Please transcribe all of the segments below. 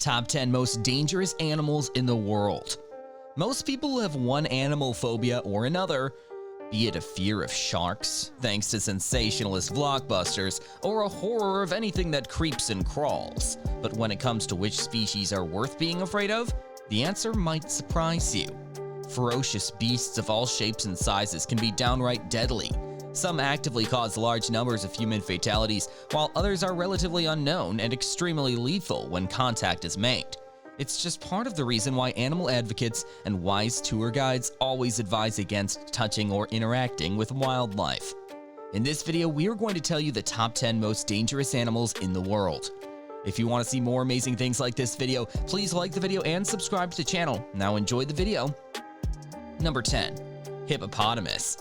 Top 10 most dangerous animals in the world. Most people have one animal phobia or another, be it a fear of sharks, thanks to sensationalist blockbusters, or a horror of anything that creeps and crawls. But when it comes to which species are worth being afraid of, the answer might surprise you. Ferocious beasts of all shapes and sizes can be downright deadly. Some actively cause large numbers of human fatalities, while others are relatively unknown and extremely lethal when contact is made. It's just part of the reason why animal advocates and wise tour guides always advise against touching or interacting with wildlife. In this video, we are going to tell you the top 10 most dangerous animals in the world. If you want to see more amazing things like this video, please like the video and subscribe to the channel. Now enjoy the video. Number 10. Hippopotamus.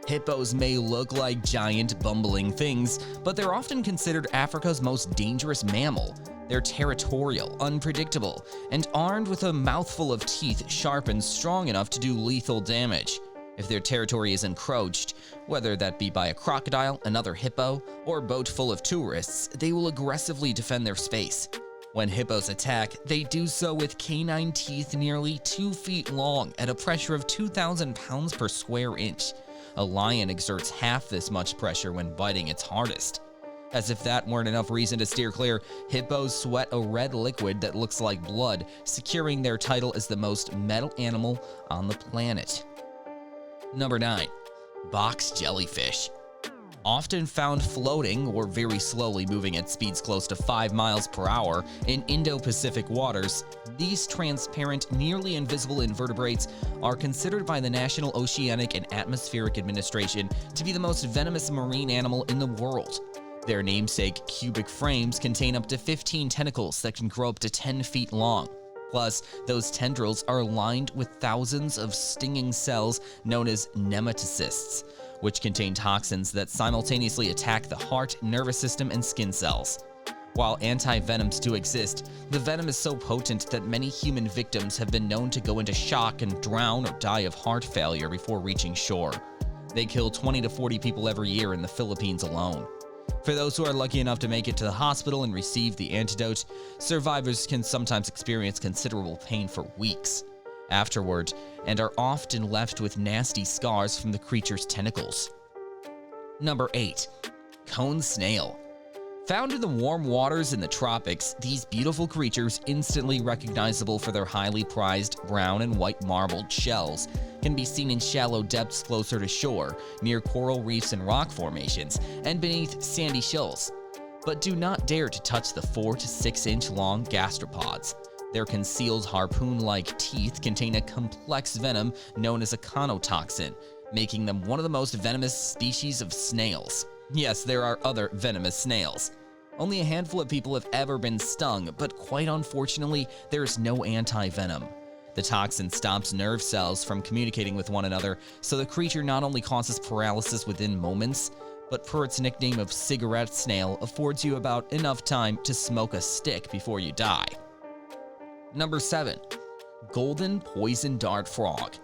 Hippos may look like giant, bumbling things, but they're often considered Africa's most dangerous mammal. They're territorial, unpredictable, and armed with a mouthful of teeth sharp and strong enough to do lethal damage. If their territory is encroached, whether that be by a crocodile, another hippo, or a boat full of tourists, they will aggressively defend their space. When hippos attack, they do so with canine teeth nearly 2 feet long at a pressure of 2,000 pounds per square inch. A lion exerts half this much pressure when biting its hardest. As if that weren't enough reason to steer clear, hippos sweat a red liquid that looks like blood, securing their title as the most metal animal on the planet. Number 9. Box jellyfish. Often found floating or very slowly moving at speeds close to 5 miles per hour in Indo-Pacific waters, these transparent, nearly invisible invertebrates are considered by the National Oceanic and Atmospheric Administration to be the most venomous marine animal in the world. Their namesake cubic frames contain up to 15 tentacles that can grow up to 10 feet long. Plus, those tendrils are lined with thousands of stinging cells known as nematocysts, which contain toxins that simultaneously attack the heart, nervous system, and skin cells. While anti-venoms do exist, the venom is so potent that many human victims have been known to go into shock and drown or die of heart failure before reaching shore. They kill 20 to 40 people every year in the Philippines alone. For those who are lucky enough to make it to the hospital and receive the antidote, survivors can sometimes experience considerable pain for weeks afterward and are often left with nasty scars from the creature's tentacles. Number 8. Cone snail. Found in the warm waters in the tropics, these beautiful creatures, instantly recognizable for their highly prized brown and white marbled shells, can be seen in shallow depths closer to shore, near coral reefs and rock formations, and beneath sandy shoals. But do not dare to touch the 4 to 6 inch long gastropods. Their concealed harpoon-like teeth contain a complex venom known as a conotoxin, making them one of the most venomous species of snails. Yes, there are other venomous snails. Only a handful of people have ever been stung, but quite unfortunately, there is no anti-venom. The toxin stops nerve cells from communicating with one another, so the creature not only causes paralysis within moments, but per its nickname of cigarette snail, affords you about enough time to smoke a stick before you die. Number 7. Golden poison dart frog.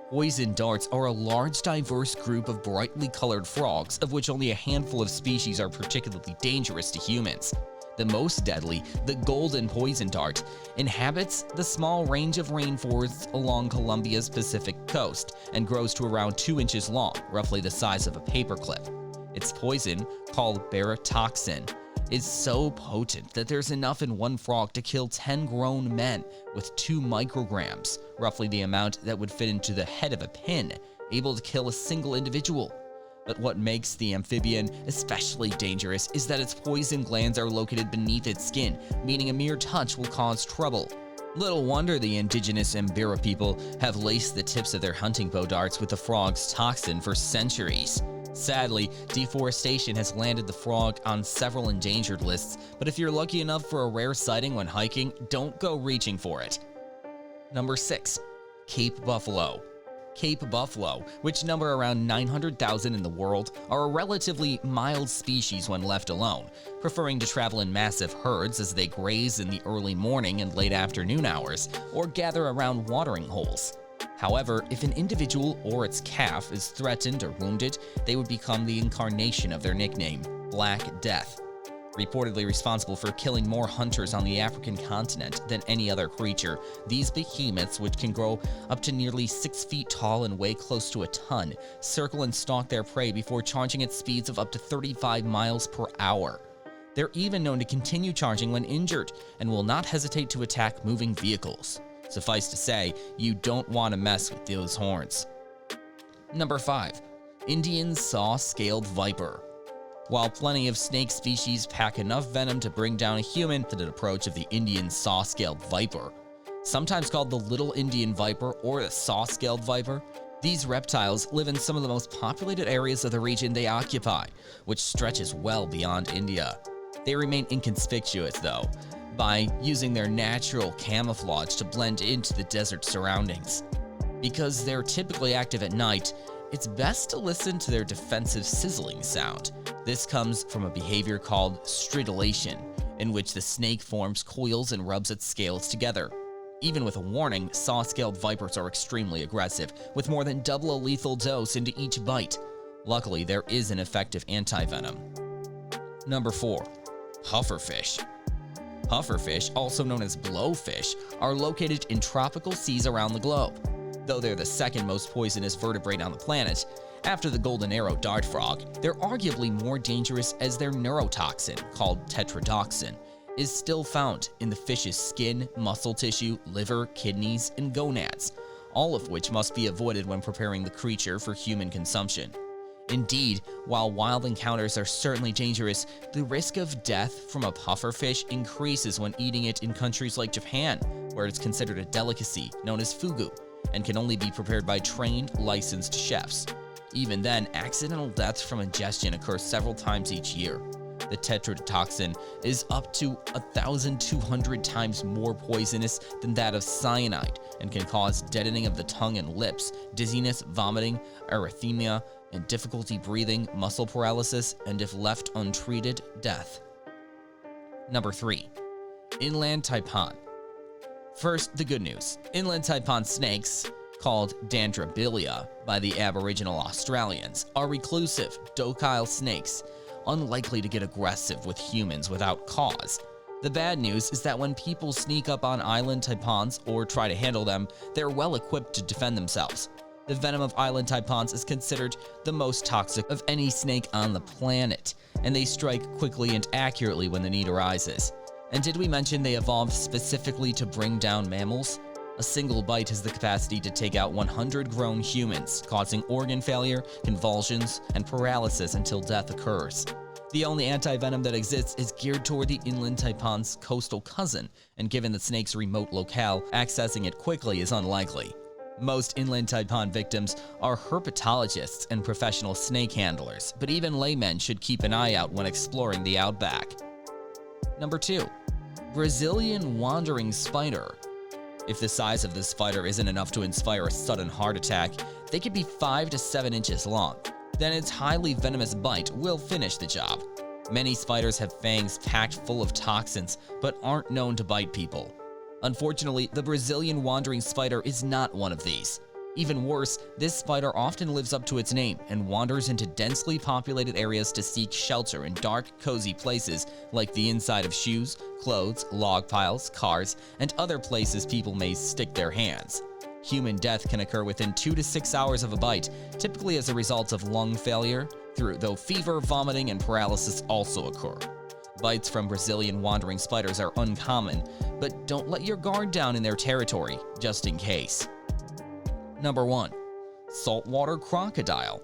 Poison darts are a large, diverse group of brightly colored frogs, of which only a handful of species are particularly dangerous to humans. The most deadly, the golden poison dart, inhabits the small range of rainforests along Colombia's Pacific coast and grows to around 2 inches long, roughly the size of a paperclip. Its poison, called barotoxin, is so potent that there's enough in one frog to kill 10 grown men with 2 micrograms, roughly the amount that would fit into the head of a pin, able to kill a single individual. But what makes the amphibian especially dangerous is that its poison glands are located beneath its skin, meaning a mere touch will cause trouble. Little wonder the indigenous Mbira people have laced the tips of their hunting bow darts with the frog's toxin for centuries. Sadly, deforestation has landed the frog on several endangered lists, but if you're lucky enough for a rare sighting when hiking, don't go reaching for it. Number 6. Cape buffalo. Cape buffalo, which number around 900,000 in the world, are a relatively mild species when left alone, preferring to travel in massive herds as they graze in the early morning and late afternoon hours, or gather around watering holes. However, if an individual or its calf is threatened or wounded, they would become the incarnation of their nickname, Black Death. Reportedly responsible for killing more hunters on the African continent than any other creature, these behemoths, which can grow up to nearly 6 feet tall and weigh close to a ton, circle and stalk their prey before charging at speeds of up to 35 miles per hour. They're even known to continue charging when injured and will not hesitate to attack moving vehicles. Suffice to say, you don't want to mess with those horns. Number 5. Indian saw-scaled viper. While plenty of snake species pack enough venom to bring down a human, to the approach of the Indian saw-scaled viper, sometimes called the little Indian viper or the saw-scaled viper, these reptiles live in some of the most populated areas of the region they occupy, which stretches well beyond India. They remain inconspicuous, though, by using their natural camouflage to blend into the desert surroundings. Because they're typically active at night, it's best to listen to their defensive sizzling sound. This comes from a behavior called stridulation, in which the snake forms coils and rubs its scales together. Even with a warning, saw-scaled vipers are extremely aggressive, with more than double a lethal dose into each bite. Luckily, there is an effective anti-venom. Number 4. Pufferfish. Pufferfish, also known as blowfish, are located in tropical seas around the globe. Though they're the second most poisonous vertebrate on the planet, after the golden arrow dart frog, they're arguably more dangerous as their neurotoxin, called tetrodotoxin, is still found in the fish's skin, muscle tissue, liver, kidneys, and gonads, all of which must be avoided when preparing the creature for human consumption. Indeed, while wild encounters are certainly dangerous, the risk of death from a pufferfish increases when eating it in countries like Japan, where it's considered a delicacy known as fugu, and can only be prepared by trained, licensed chefs. Even then, accidental deaths from ingestion occur several times each year. The tetrodotoxin is up to 1,200 times more poisonous than that of cyanide and can cause deadening of the tongue and lips, dizziness, vomiting, erythema, and difficulty breathing, muscle paralysis, and if left untreated, death. Number 3. Inland taipan. First, the good news. Inland taipan snakes, called Dendrobilia by the Aboriginal Australians, are reclusive, docile snakes, unlikely to get aggressive with humans without cause. The bad news is that when people sneak up on island taipans or try to handle them, they're well equipped to defend themselves. The venom of island taipans is considered the most toxic of any snake on the planet, and they strike quickly and accurately when the need arises. And did we mention they evolved specifically to bring down mammals? A single bite has the capacity to take out 100 grown humans, causing organ failure, convulsions, and paralysis until death occurs. The only anti-venom that exists is geared toward the inland taipan's coastal cousin, and given the snake's remote locale, accessing it quickly is unlikely. Most inland taipan victims are herpetologists and professional snake handlers, but even laymen should keep an eye out when exploring the outback. Number 2. Brazilian wandering spider. If the size of this spider isn't enough to inspire a sudden heart attack, they could be 5 to 7 inches long. Then its highly venomous bite will finish the job. Many spiders have fangs packed full of toxins, but aren't known to bite people. Unfortunately, the Brazilian wandering spider is not one of these. Even worse, this spider often lives up to its name and wanders into densely populated areas to seek shelter in dark, cozy places like the inside of shoes, clothes, log piles, cars, and other places people may stick their hands. Human death can occur within 2 to 6 hours of a bite, typically as a result of lung failure, though fever, vomiting, and paralysis also occur. Bites from Brazilian wandering spiders are uncommon, but don't let your guard down in their territory, just in case. Number 1. Saltwater crocodile.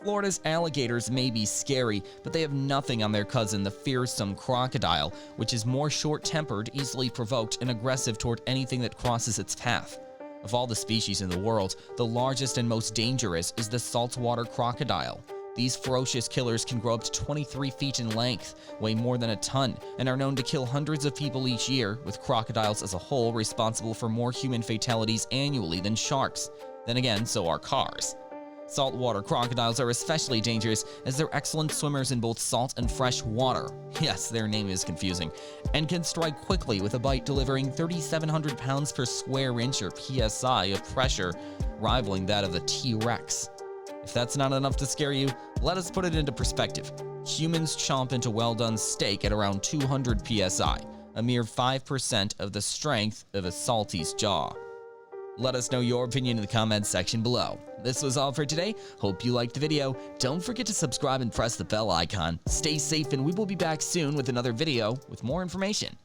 Florida's alligators may be scary, but they have nothing on their cousin, the fearsome crocodile, which is more short-tempered, easily provoked, and aggressive toward anything that crosses its path. Of all the species in the world, the largest and most dangerous is the saltwater crocodile. These ferocious killers can grow up to 23 feet in length, weigh more than a ton, and are known to kill hundreds of people each year, with crocodiles as a whole responsible for more human fatalities annually than sharks. Then again, so are cars. Saltwater crocodiles are especially dangerous as they're excellent swimmers in both salt and fresh water. Yes, their name is confusing, and can strike quickly with a bite delivering 3,700 pounds per square inch or PSI of pressure, rivaling that of the T-Rex. If that's not enough to scare you, let us put it into perspective. Humans chomp into well-done steak at around 200 psi, a mere 5% of the strength of a salty's jaw. Let us know your opinion in the comments section below. This was all for today. Hope you liked the video. Don't forget to subscribe and press the bell icon. Stay safe, and we will be back soon with another video with more information.